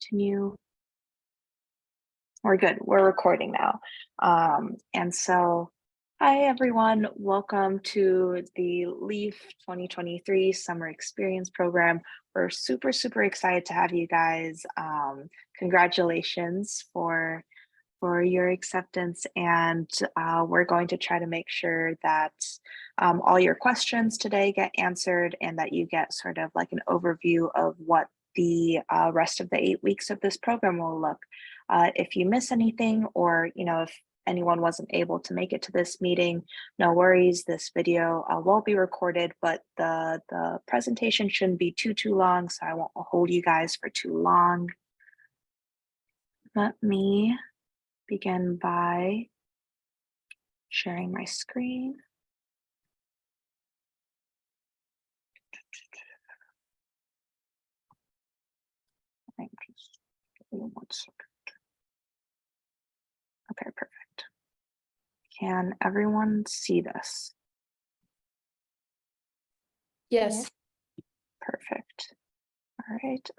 continue. We're good. We're recording now. And so, hi everyone. Welcome to the LEAF 2023 Summer Experience Program. We're super excited to have you guys. Congratulations for your acceptance, and we're going to try to make sure that all your questions today get answered and that you get sort of like an overview of what the rest of the 8 weeks of this program will look. If you miss anything, or if anyone wasn't able to make it to this meeting, no worries. This video will be recorded, but the presentation shouldn't be too long, so I won't hold you guys for too long. Let me begin by sharing my screen. Just give me 1 second. Okay, perfect. Can everyone see this? Yes. Perfect. All right.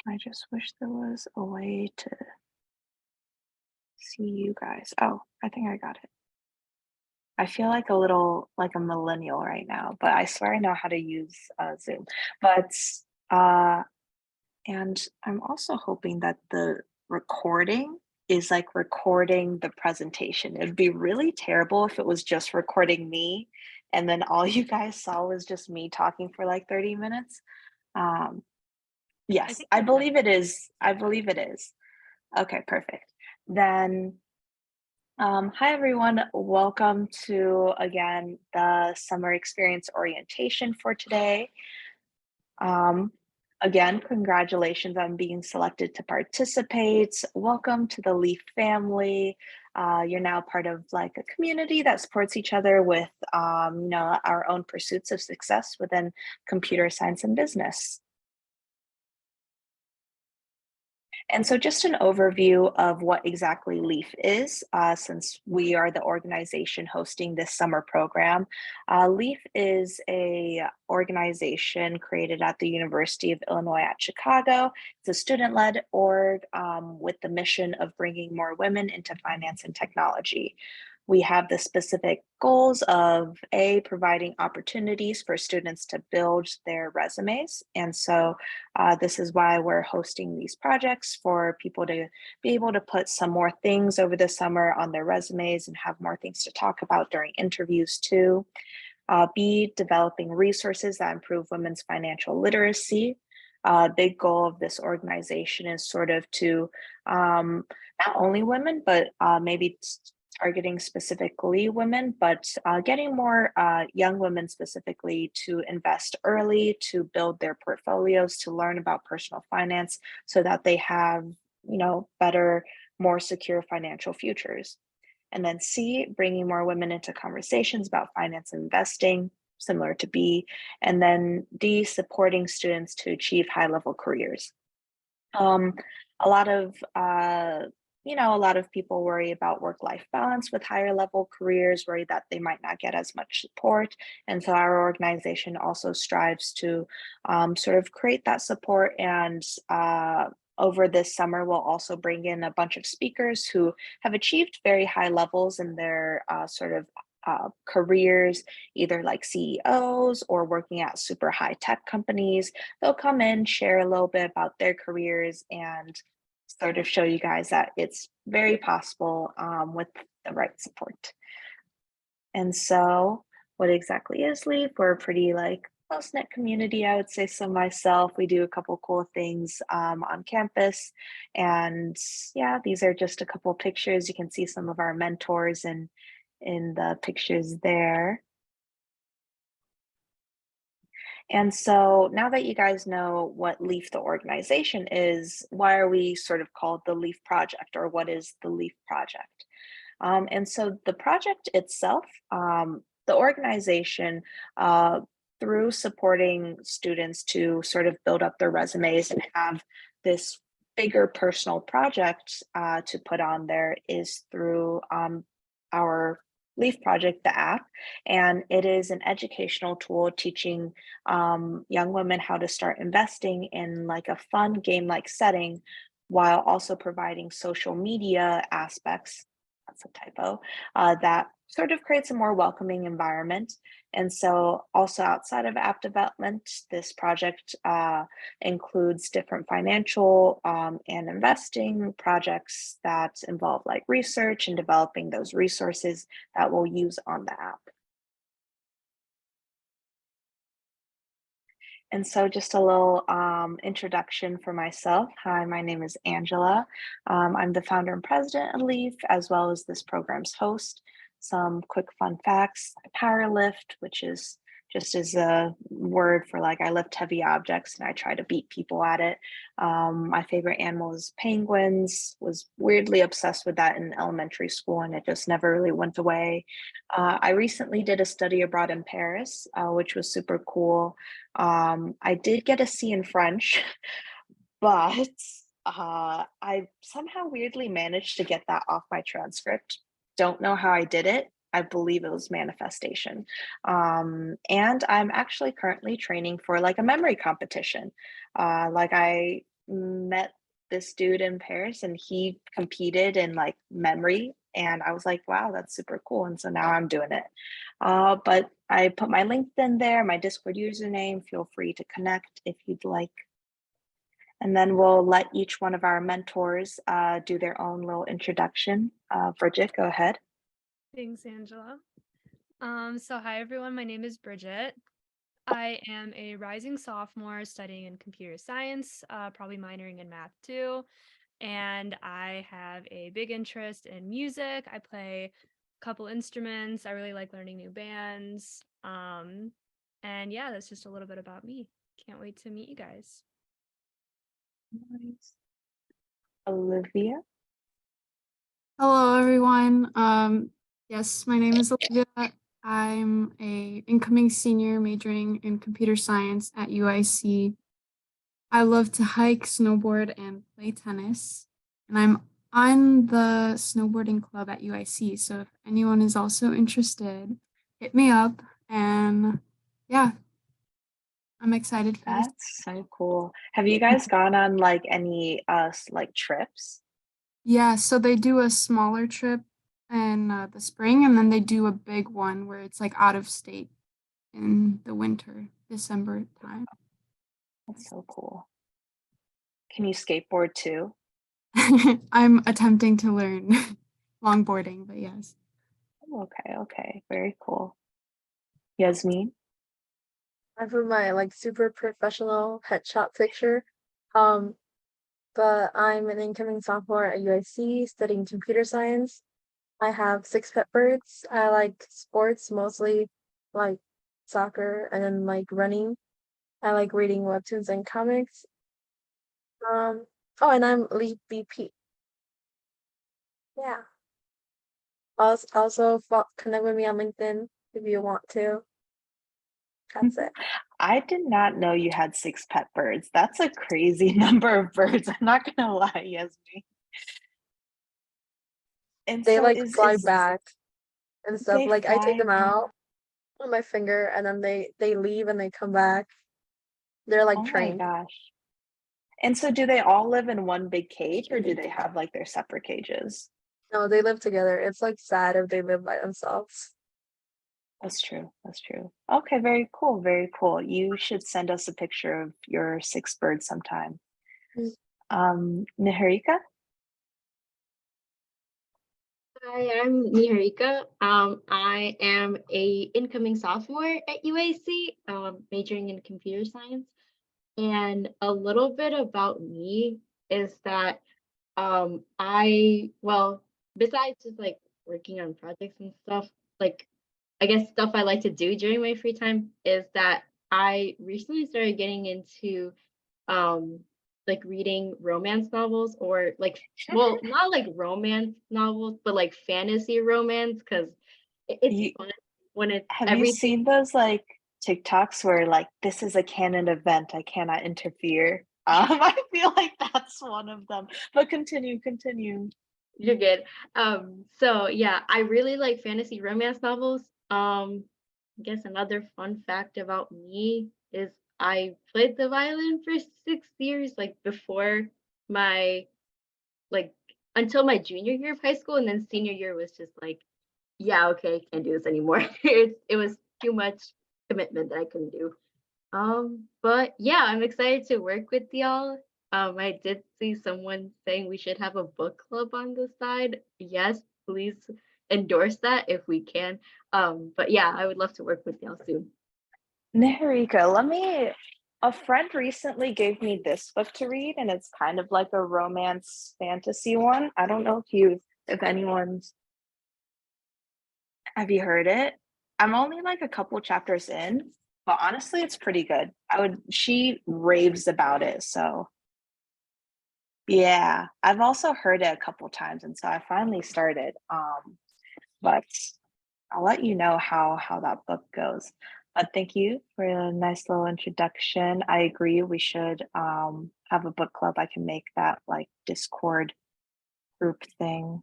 I just wish there was a way to see you guys. Oh, I think I got it. I feel like a millennial right now, but I swear I know how to use Zoom. But and I'm also hoping that the recording is like recording the presentation. It'd be really terrible if it was just recording me and then all you guys saw was just me talking for like 30 minutes. Yes, I believe it is. I believe it is. Okay, perfect. Then, hi everyone. Welcome to, again, the summer experience orientation for today. Again, congratulations on being selected to participate. Welcome to the LEAF family. You're now part of like a community that supports each other with our own pursuits of success within computer science and business. And so just an overview of what exactly LEAF is, since we are the organization hosting this summer program. LEAF is a organization created at the University of Illinois at Chicago. It's a student-led org with the mission of bringing more women into finance and technology. We have the specific goals of providing opportunities for students to build their resumes. And so this is why we're hosting these projects, for people to be able to put some more things over the summer on their resumes and have more things to talk about during interviews too. B, developing resources that improve women's financial literacy. Big goal of this organization is sort of to not only women, but maybe targeting specifically women, but getting more young women specifically to invest early, to build their portfolios, to learn about personal finance so that they have, better, more secure financial futures. And then C, bringing more women into conversations about finance and investing, similar to B. And then D, supporting students to achieve high-level careers. A lot of people worry about work-life balance with higher level careers, worry that they might not get as much support. And so our organization also strives to sort of create that support. And over this summer, we'll also bring in a bunch of speakers who have achieved very high levels in their careers, either like CEOs or working at super high tech companies. They'll come in, share a little bit about their careers, and sort of show you guys that it's very possible with the right support. And so what exactly is LEAF? We're a pretty close-knit community, I would say so myself. We do a couple cool things on campus. And yeah, these are just a couple pictures. You can see some of our mentors in the pictures there. And so now that you guys know what LEAF the organization is, why are we sort of called the LEAF Project, or what is the LEAF Project? And so the project itself, the organization, through supporting students to sort of build up their resumes and have this bigger personal project to put on there, is through our Leaf Project, the app, and it is an educational tool teaching young women how to start investing in like a fun game-like setting while also providing social media aspects, that's a typo, that sort of creates a more welcoming environment. And so, also outside of app development, this project includes different financial and investing projects that involve like research and developing those resources that we'll use on the app. And so, just a little introduction for myself. Hi, my name is Angela. I'm the founder and president of Leaf, as well as this program's host. Some quick fun facts: I power lift, which is just as a word for like I lift heavy objects and I try to beat people at it. My favorite animal is penguins. Was weirdly obsessed with that in elementary school, and it just never really went away. I recently did a study abroad in Paris, which was super cool. I did get a C in French, but I somehow weirdly managed to get that off my transcript. Don't know how I did it. I believe it was manifestation. And I'm actually currently training for like a memory competition. Like I met this dude in Paris and he competed in like memory. And I was like, wow, that's super cool. And so now I'm doing it. But I put my LinkedIn there, my Discord username. Feel free to connect if you'd like. And then we'll let each one of our mentors do their own little introduction. Bridget, go ahead. Thanks, Angela. So hi everyone, my name is Bridget. I am a rising sophomore studying in computer science, probably minoring in math too. And I have a big interest in music. I play a couple instruments. I really like learning new bands. And yeah, that's just a little bit about me. Can't wait to meet you guys. Nice. Olivia. Hello, everyone. Yes, my name is Olivia. I'm a incoming senior majoring in computer science at UIC. I love to hike, snowboard, and play tennis. And I'm on the snowboarding club at UIC. So if anyone is also interested, hit me up. And yeah, I'm excited for this. That's so cool. Have you guys gone on like any like trips? Yeah, so they do a smaller trip in the spring, and then they do a big one where it's like out of state in the winter, December time. That's so cool. Can you skateboard too? I'm attempting to learn longboarding, but yes. Oh, okay, okay, very cool. Yasmin. I put my like super professional headshot picture. Um, but I'm an incoming sophomore at UIC studying computer science. I have six pet birds. I like sports, mostly like soccer and then like running. I like reading webtoons and comics. Um, oh, and I'm Lead BP. Yeah. Also, connect with me on LinkedIn if you want to. That's it. I did not know you had six pet birds. That's a crazy number of birds. I'm not gonna lie, Yasmin. And They so like fly is back and stuff. they Like I take fly them out on my finger and then they leave and they come back. They're like Oh my trained. gosh. And so do they all live in one big cage or do they have like their separate cages? No, they live together. It's like sad if they live by themselves. That's true. That's true. Okay, very cool. Very cool. You should send us a picture of your six birds sometime. Mm. Niharika? Hi, I'm Niharika. I am a incoming sophomore at UAC, majoring in computer science. And a little bit about me is that well, besides just like working on projects and stuff, like I guess stuff I like to do during my free time is that I recently started getting into um like reading romance novels or like well not like romance novels but like fantasy romance because it's You fun when it's have you everything. seen those like TikToks where like this is a canon event, I cannot interfere? I feel like that's one of them. But continue, continue. You're good. So yeah, I really like fantasy romance novels. I guess another fun fact about me is I played the violin for 6 years, like before my like until my junior year of high school, and then senior year was just like, yeah, okay, can't do this anymore. It was too much commitment that I couldn't do. But yeah, I'm excited to work with y'all. I did see someone saying we should have a book club on the side. Yes, please endorse that if we can. But yeah, I would love to work with y'all soon. Niharika, a friend recently gave me this book to read, and it's kind of like a romance fantasy one. I don't know if anyone's, have you heard it? I'm only like a couple chapters in, but honestly, it's pretty good. She raves about it. So yeah, I've also heard it a couple times, and so I finally started. But I'll let you know how that book goes. But thank you for a nice little introduction. I agree we should have a book club. I can make that like Discord group thing.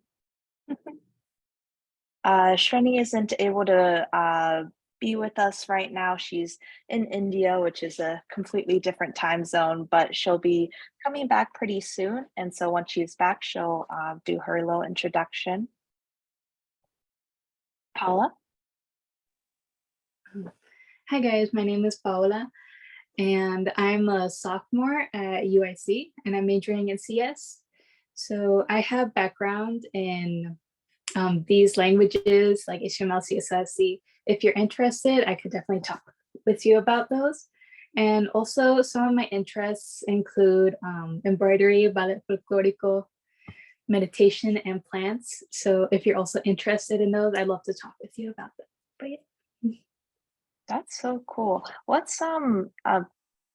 Shreni isn't able to be with us right now. She's in India, which is a completely different time zone, but she'll be coming back pretty soon. And so once she's back, she'll do her little introduction. Paula? Hi guys, my name is Paola and I'm a sophomore at UIC and I'm majoring in CS. So I have background in these languages like HTML, CSS. If you're interested, I could definitely talk with you about those. And also some of my interests include embroidery, ballet folklorico, meditation, and plants. So if you're also interested in those, I'd love to talk with you about them. But yeah. That's so cool. What's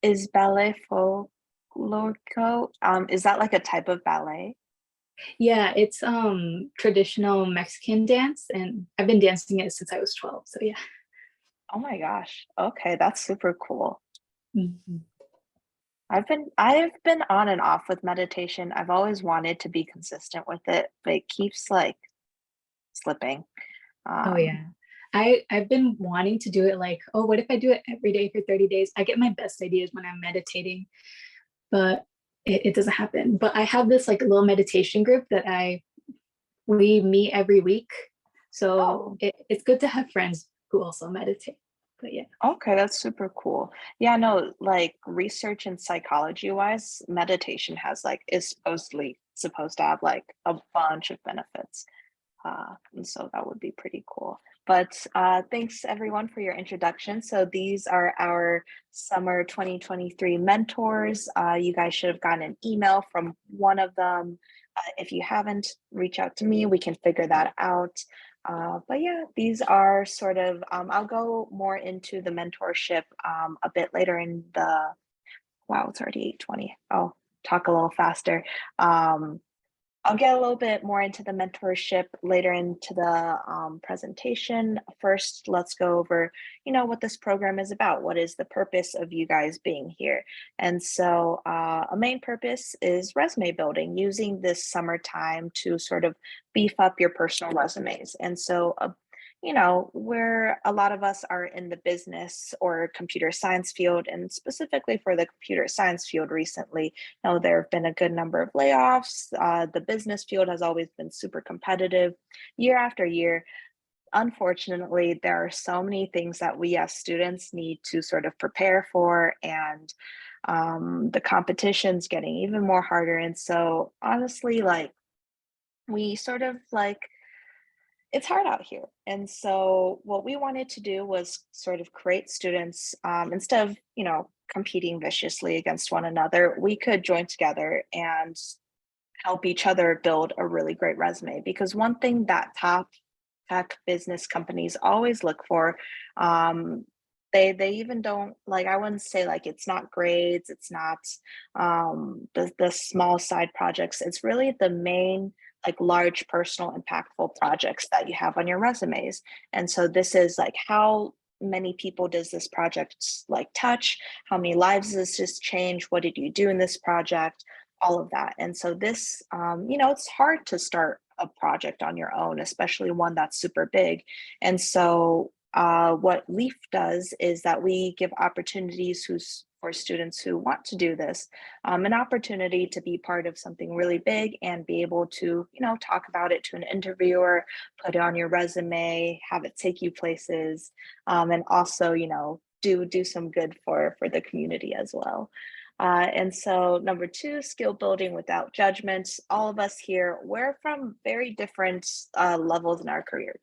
is ballet folklorico? Is that like a type of ballet? Yeah, it's traditional Mexican dance and I've been dancing it since I was 12. So yeah. Oh my gosh. Okay, that's super cool. Mhm. I've been on and off with meditation. I've always wanted to be consistent with it, but it keeps like slipping. Oh yeah. I've been wanting to do it like, oh, what if I do it every day for 30 days? I get my best ideas when I'm meditating, but it doesn't happen. But I have this like little meditation group that we meet every week. So Oh, it's good to have friends who also meditate. But yeah. okay, that's super cool. Yeah, no, like research and psychology wise, meditation is supposed to have like a bunch of benefits. And so that would be pretty cool. But thanks everyone for your introduction. So these are our summer 2023 mentors. You guys should have gotten an email from one of them. If you haven't, reach out to me. We can figure that out. But yeah, these are sort of, I'll go more into the mentorship a bit later in wow, it's already 8:20. I'll talk a little faster. I'll get a little bit more into the mentorship later into the presentation. First, let's go over, what this program is about. What is the purpose of you guys being here? And so a main purpose is resume building, using this summertime to sort of beef up your personal resumes. And so, where a lot of us are in the business or computer science field, and specifically for the computer science field recently, there have been a good number of layoffs. The business field has always been super competitive year after year. Unfortunately, there are so many things that we as students need to sort of prepare for, and the competition's getting even more harder. And so, honestly, like, we sort of like, it's hard out here. And so what we wanted to do was sort of create students, instead of, competing viciously against one another, we could join together and help each other build a really great resume. Because one thing that top tech business companies always look for, they even don't like, I wouldn't say like it's not grades, it's not the small side projects. It's really the main like large personal impactful projects that you have on your resumes. And so this is like, how many people does this project like touch? How many lives does this change? What did you do in this project? All of that. And so this, it's hard to start a project on your own, especially one that's super big. And so what LEAF does is that we give opportunities for students who want to do this, an opportunity to be part of something really big and be able to, talk about it to an interviewer, put it on your resume, have it take you places, and also, do some good for the community as well. And so number 2, skill building without judgment. All of us here, we're from very different levels in our career.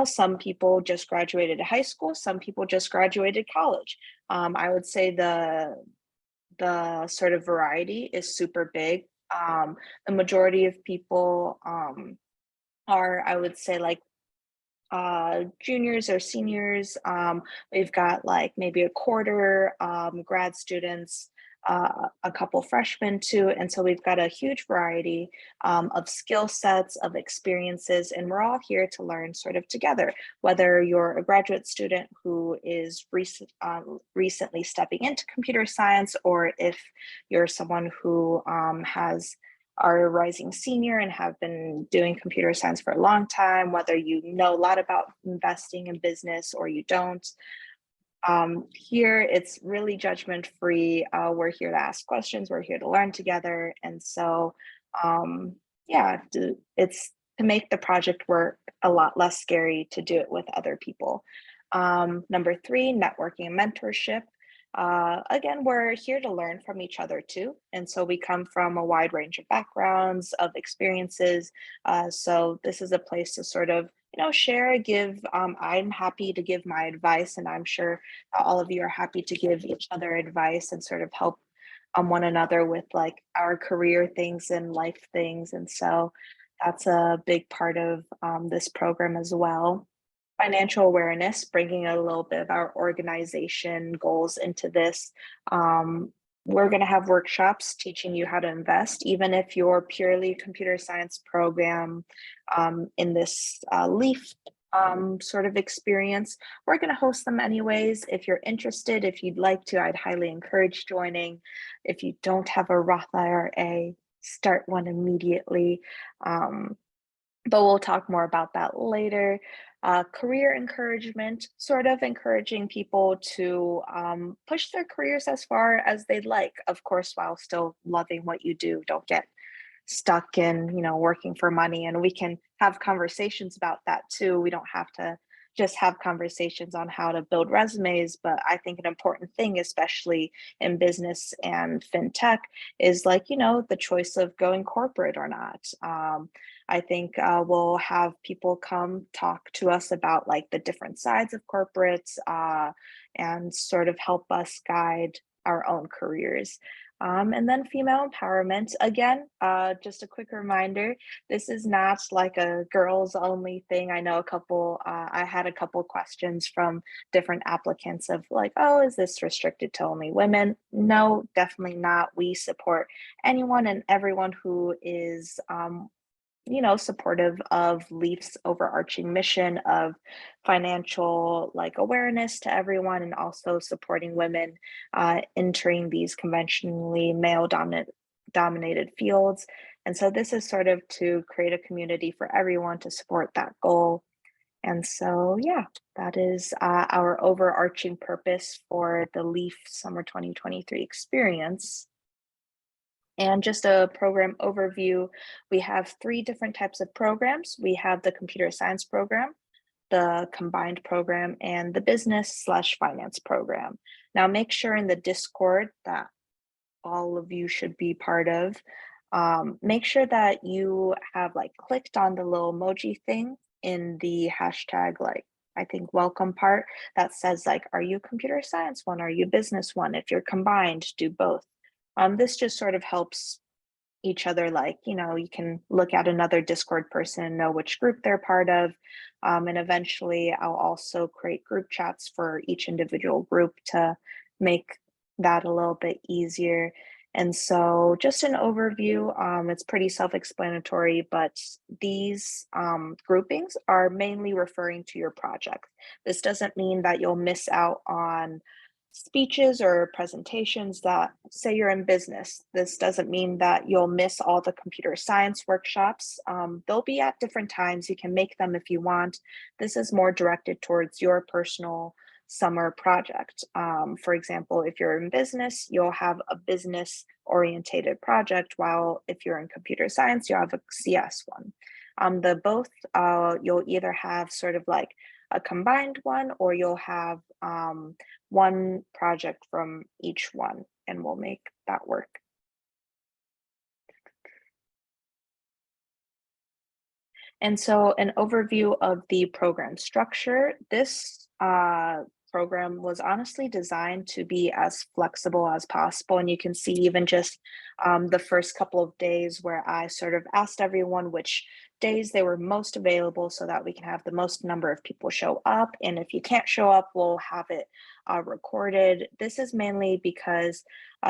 Some people just graduated high school, some people just graduated college. I would say the sort of variety is super big. The majority of people are, I would say, like juniors or seniors. We've got like maybe a quarter grad students, a couple freshmen too. And so we've got a huge variety of skill sets, of experiences, and we're all here to learn sort of together, whether you're a graduate student who is recently stepping into computer science, or if you're someone who are a rising senior and have been doing computer science for a long time, whether you know a lot about investing in business or you don't. Here, it's really judgment free. We're here to ask questions, we're here to learn together. And so, it's to make the project work a lot less scary to do it with other people. Number 3, networking and mentorship. Again, we're here to learn from each other too. And so we come from a wide range of backgrounds, of experiences. So this is a place to sort of, share, give. I'm happy to give my advice, and I'm sure all of you are happy to give each other advice and sort of help one another with like our career things and life things. And so that's a big part of this program as well. Financial awareness, bringing a little bit of our organization goals into this. We're going to have workshops teaching you how to invest, even if you're purely a computer science program in this LEAF sort of experience. We're going to host them anyways. If you're interested, if you'd like to, I'd highly encourage joining. If you don't have a Roth IRA, start one immediately. But we'll talk more about that later. Career encouragement, sort of encouraging people to push their careers as far as they'd like, of course, while still loving what you do. Don't get stuck in, working for money. And we can have conversations about that too. We don't have to just have conversations on how to build resumes, but I think an important thing, especially in business and fintech, is like, the choice of going corporate or not. I think we'll have people come talk to us about like the different sides of corporates and sort of help us guide our own careers. And then female empowerment. Again, just a quick reminder, this is not like a girls only thing. I know I had a couple questions from different applicants of like, oh, is this restricted to only women? No, definitely not. We support anyone and everyone who is supportive of LEAF's overarching mission of financial awareness to everyone, and also supporting women entering these conventionally male dominated fields. And so this is sort of to create a community for everyone to support that goal. And so, that is our overarching purpose for the LEAF Summer 2023 experience. And just a program overview, we have 3 different types of programs. We have the computer science program, the combined program, and the business/finance program. Now make sure in the Discord that all of you should be part of, make sure that you have clicked on the little emoji thing in the hashtag, I think welcome part that says are you computer science one? Are you business one? If you're combined, do both. This just sort of helps each other, you can look at another Discord person and know which group they're part of. And eventually I'll also create group chats for each individual group to make that a little bit easier. And so just an overview, it's pretty self-explanatory, but these groupings are mainly referring to your project. This doesn't mean that you'll miss out on speeches or presentations that say you're in business. This doesn't mean that you'll miss all the computer science workshops. They'll be at different times. You can make them if you want. This is more directed towards your personal summer project. For example, if you're in business, you'll have a business orientated project, while if you're in computer science, you'll have a CS one. The both, you'll either have sort of like a combined one, or you'll have one project from each one, and we'll make that work. And so an overview of the program structure. This program was honestly designed to be as flexible as possible. And you can see even just the first couple of days where I sort of asked everyone which days they were most available so that we can have the most number of people show up. And if you can't show up, we'll have it recorded. This is mainly because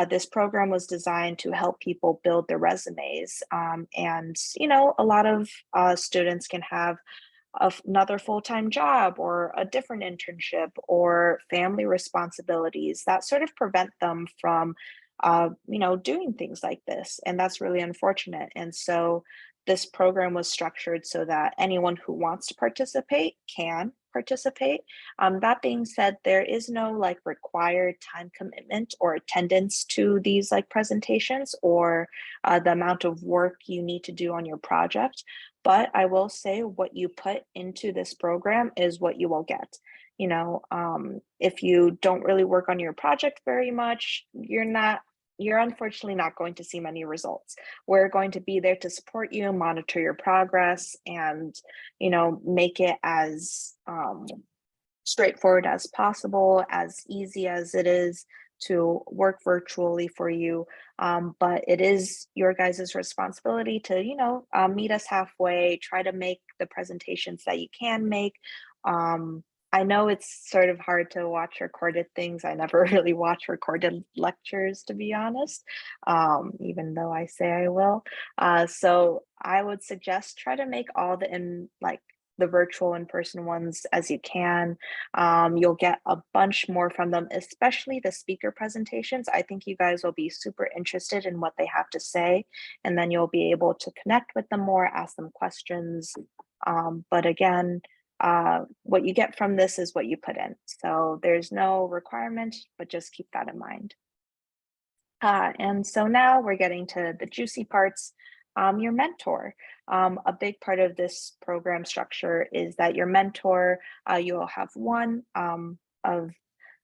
this program was designed to help people build their resumes. And, you know, a lot of students can have another full-time job or a different internship or family responsibilities that sort of prevent them from, you know, doing things like this. And that's really unfortunate. And so this program was structured so that anyone who wants to participate can participate. That being said, there is no like required time commitment or attendance to these like presentations or the amount of work you need to do on your project. But I will say what you put into this program is what you will get. You know, if you don't really work on your project very much, you're unfortunately not going to see many results. We're going to be there to support you, monitor your progress, and, you know, make it as straightforward as possible, as easy as it is to work virtually for you. But it is your guys' responsibility to, you know, meet us halfway, try to make the presentations that you can make. I know it's sort of hard to watch recorded things. I never really watch recorded lectures, to be honest, even though I say I will. So I would suggest try to make all the virtual in-person ones as you can. You'll get a bunch more from them, especially the speaker presentations. I think you guys will be super interested in what they have to say, and then you'll be able to connect with them more, ask them questions. But again, what you get from this is what you put in. So there's no requirement, but just keep that in mind. And so now we're getting to the juicy parts. Your mentor. A big part of this program structure is that your mentor, you'll have one of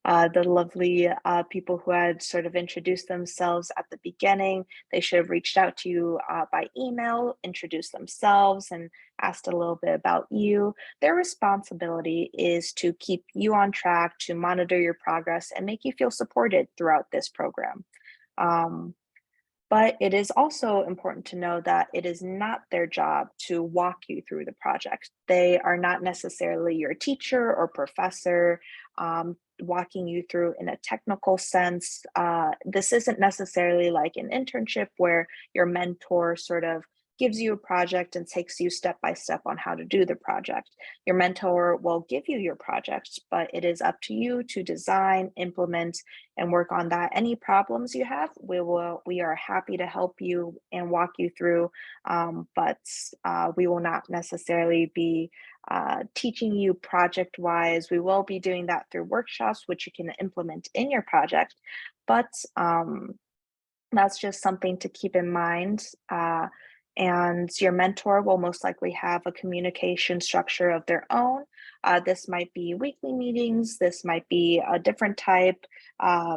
the lovely people who had sort of introduced themselves at the beginning. They should have reached out to you by email, introduced themselves, and asked a little bit about you. Their responsibility is to keep you on track, to monitor your progress, and make you feel supported throughout this program. But it is also important to know that it is not their job to walk you through the project. They are not necessarily your teacher or professor walking you through in a technical sense. This isn't necessarily like an internship where your mentor sort of gives you a project and takes you step by step on how to do the project. Your mentor will give you your project, but it is up to you to design, implement, and work on that. Any problems you have, we are happy to help you and walk you through, but we will not necessarily be teaching you project wise. We will be doing that through workshops, which you can implement in your project, but that's just something to keep in mind. And your mentor will most likely have a communication structure of their own. This might be weekly meetings, this might be a different type,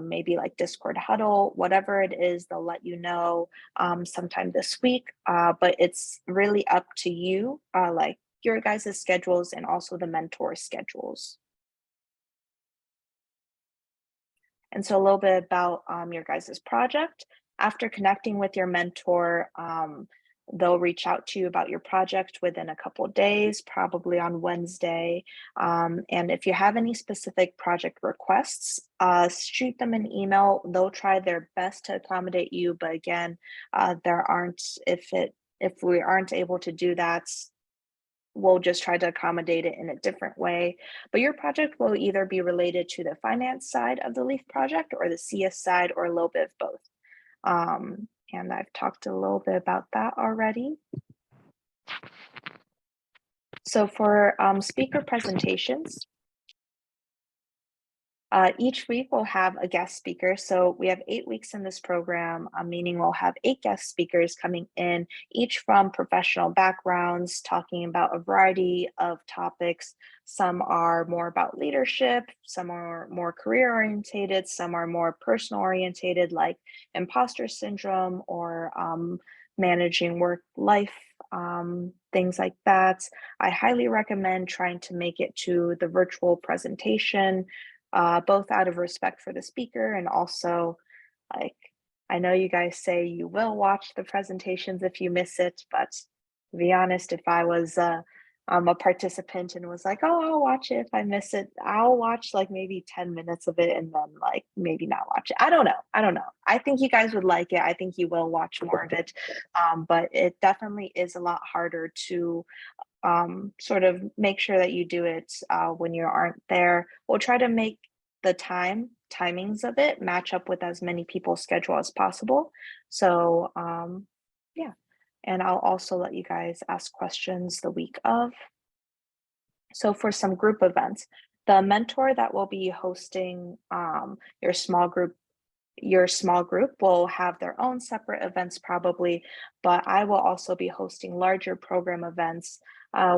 maybe like Discord huddle, whatever it is, they'll let you know sometime this week, but it's really up to you, like your guys' schedules and also the mentor schedules. And so a little bit about your guys' project. After connecting with your mentor, they'll reach out to you about your project within a couple of days, probably on Wednesday. And if you have any specific project requests, shoot them an email. They'll try their best to accommodate you. But again, if we aren't able to do that, we'll just try to accommodate it in a different way. But your project will either be related to the finance side of the LEAF project or the CS side, or a little bit of both. And I've talked a little bit about that already. So for speaker presentations, each week we'll have a guest speaker. So we have 8 weeks in this program, meaning we'll have 8 guest speakers coming in, each from professional backgrounds, talking about a variety of topics. Some are more about leadership, some are more career orientated, some are more personal orientated, like imposter syndrome or managing work life, things like that. I highly recommend trying to make it to the virtual presentation, both out of respect for the speaker and also, like, I know you guys say you will watch the presentations if you miss it, but to be honest, if I was a participant and was like, oh, I'll watch it if I miss it, I'll watch like maybe 10 minutes of it and then like maybe not watch it. I don't know. I think you guys would like it. I think you will watch more of it, but it definitely is a lot harder to sort of make sure that you do it when you aren't there. We'll try to make the timings of it match up with as many people's schedule as possible. So yeah, and I'll also let you guys ask questions the week of. So for some group events, the mentor that will be hosting your small group will have their own separate events probably, but I will also be hosting larger program events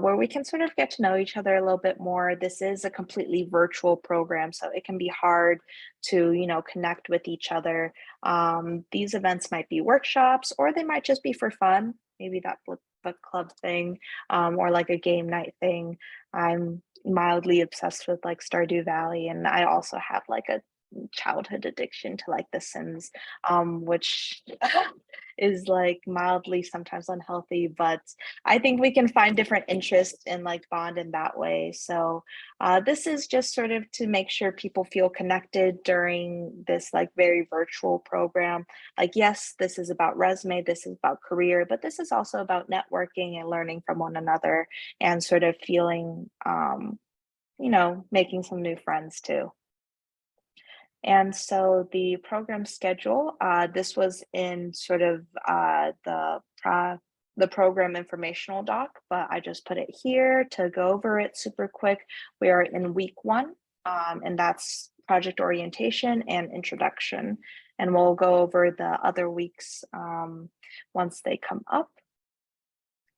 where we can sort of get to know each other a little bit more. This is a completely virtual program, so it can be hard to, connect with each other. These events might be workshops, or they might just be for fun, maybe that book club thing, or like a game night thing. I'm mildly obsessed with like Stardew Valley, and I also have like a childhood addiction to like The Sims, which is like mildly sometimes unhealthy, but I think we can find different interests and like bond in that way. So this is just sort of to make sure people feel connected during this like very virtual program. Like, yes, this is about resume, this is about career, but this is also about networking and learning from one another and sort of feeling, making some new friends too. And so the program schedule, this was in sort of the program informational doc, but I just put it here to go over it super quick. We are in week 1, and that's project orientation and introduction. And we'll go over the other weeks once they come up.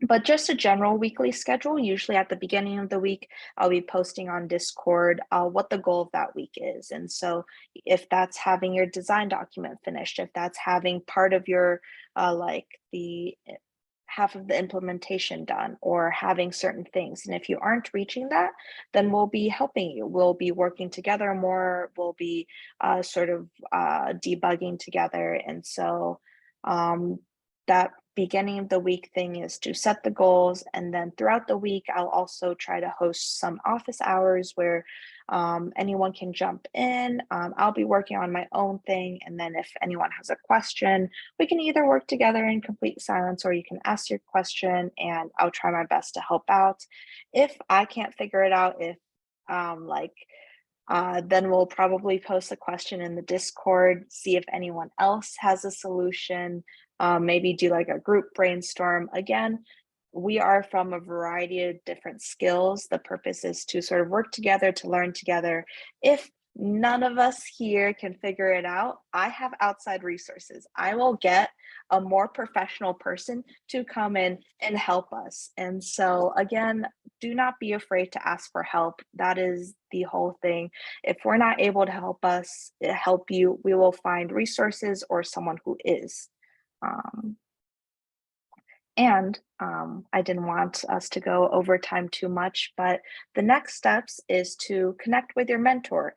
But just a general weekly schedule, usually at the beginning of the week, I'll be posting on Discord what the goal of that week is. And so if that's having your design document finished, if that's having part of your the half of the implementation done, or having certain things. And if you aren't reaching that, then we'll be helping you. We'll be working together more. We'll be sort of debugging together. And so that beginning of the week thing is to set the goals, and then throughout the week I'll also try to host some office hours where anyone can jump in. I'll be working on my own thing, and then if anyone has a question, we can either work together in complete silence, or you can ask your question and I'll try my best to help out. If I can't figure it out, if then we'll probably post a question in the Discord, see if anyone else has a solution, maybe do like a group brainstorm. Again, we are from a variety of different skills. The purpose is to sort of work together, to learn together. If none of us here can figure it out, I have outside resources. I will get a more professional person to come in and help us. And so again, do not be afraid to ask for help. That is the whole thing. If we're not able to help you, we will find resources or someone who is. I didn't want us to go over time too much, but the next steps is to connect with your mentor.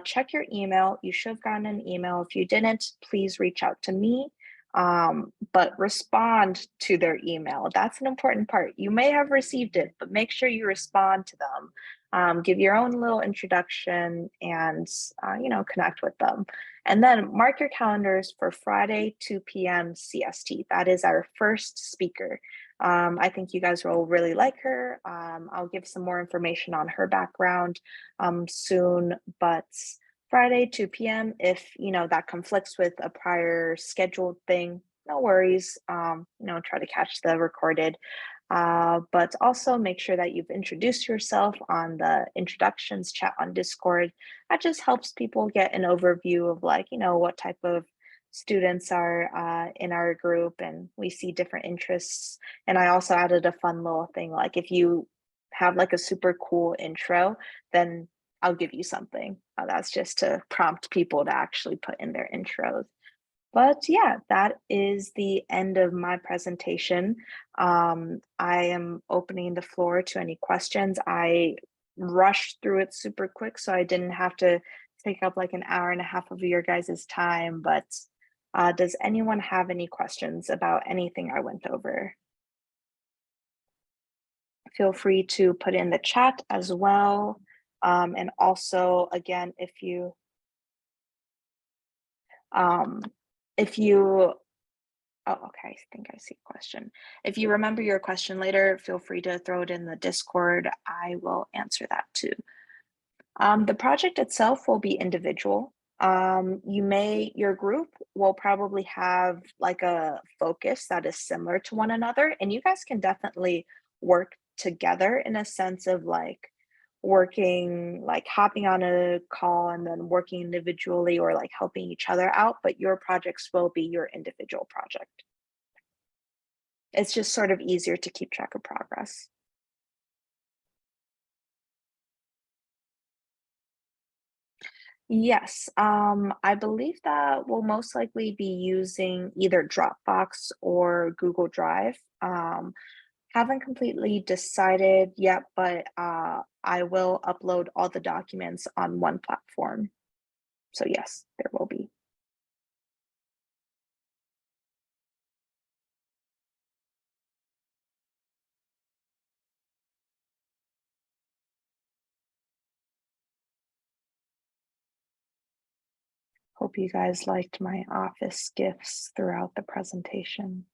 Check your email. You should have gotten an email. If you didn't, please reach out to me, but respond to their email. That's an important part. You may have received it, but make sure you respond to them. Give your own little introduction and, connect with them. And then mark your calendars for Friday, 2 p.m. CST. That is our first speaker. I think you guys will really like her. I'll give some more information on her background soon, but Friday, 2 p.m. If that conflicts with a prior scheduled thing, no worries. Try to catch the recorded. But also make sure that you've introduced yourself on the introductions chat on Discord. That just helps people get an overview of what type of students are in our group, and we see different interests. And I also added a fun little thing, like if you have like a super cool intro, then I'll give you something. That's just to prompt people to actually put in their intros. But yeah, that is the end of my presentation. I am opening the floor to any questions. I rushed through it super quick, so I didn't have to take up like an hour and a half of your guys' time. But does anyone have any questions about anything I went over? Feel free to put in the chat as well. And also, again, if you oh, okay, I think I see a question. If you remember your question later, feel free to throw it in the Discord. I will answer that too. The project itself will be individual. Your group will probably have like a focus that is similar to one another, and you guys can definitely work together in a sense of like hopping on a call and then working individually or like helping each other out, but your projects will be your individual project. It's just sort of easier to keep track of progress. Yes, I believe that we'll most likely be using either Dropbox or Google Drive. Haven't completely decided yet, but I will upload all the documents on one platform. So yes, there will be. Hope you guys liked my office gifts throughout the presentation.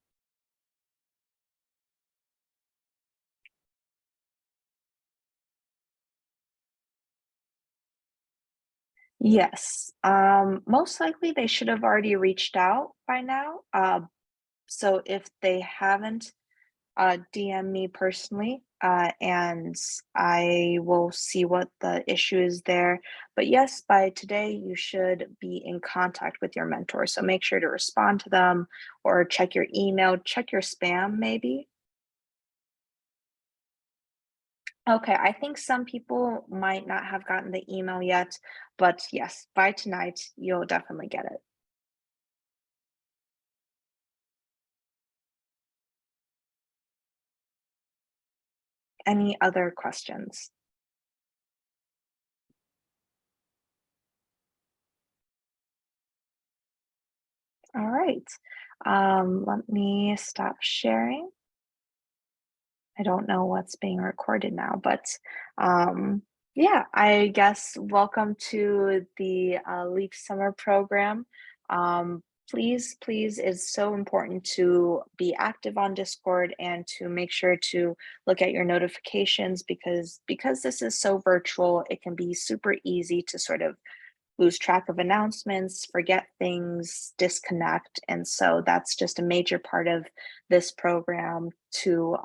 Yes, most likely they should have already reached out by now. So if they haven't, DM me personally, and I will see what the issue is there. But yes, by today, you should be in contact with your mentor. So make sure to respond to them or check your email, check your spam maybe. Okay, I think some people might not have gotten the email yet, but yes, by tonight, you'll definitely get it. Any other questions? All right, let me stop sharing. I don't know what's being recorded now, but yeah, I guess welcome to the LEAF Summer Program. Please, it's so important to be active on Discord and to make sure to look at your notifications because this is so virtual, it can be super easy to sort of lose track of announcements, forget things, disconnect. And so that's just a major part of this program to,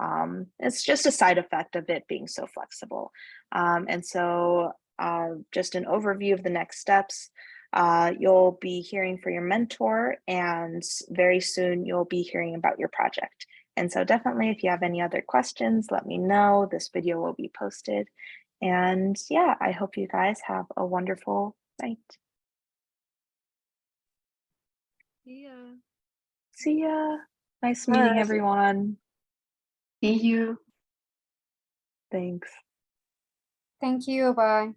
it's just a side effect of it being so flexible. And so just an overview of the next steps. You'll be hearing from your mentor and very soon you'll be hearing about your project. And so definitely if you have any other questions, let me know. This video will be posted. And yeah, I hope you guys have a wonderful night. Yeah. See ya. Nice meeting Bye. everyone. See you. Thanks. Thank you. Bye.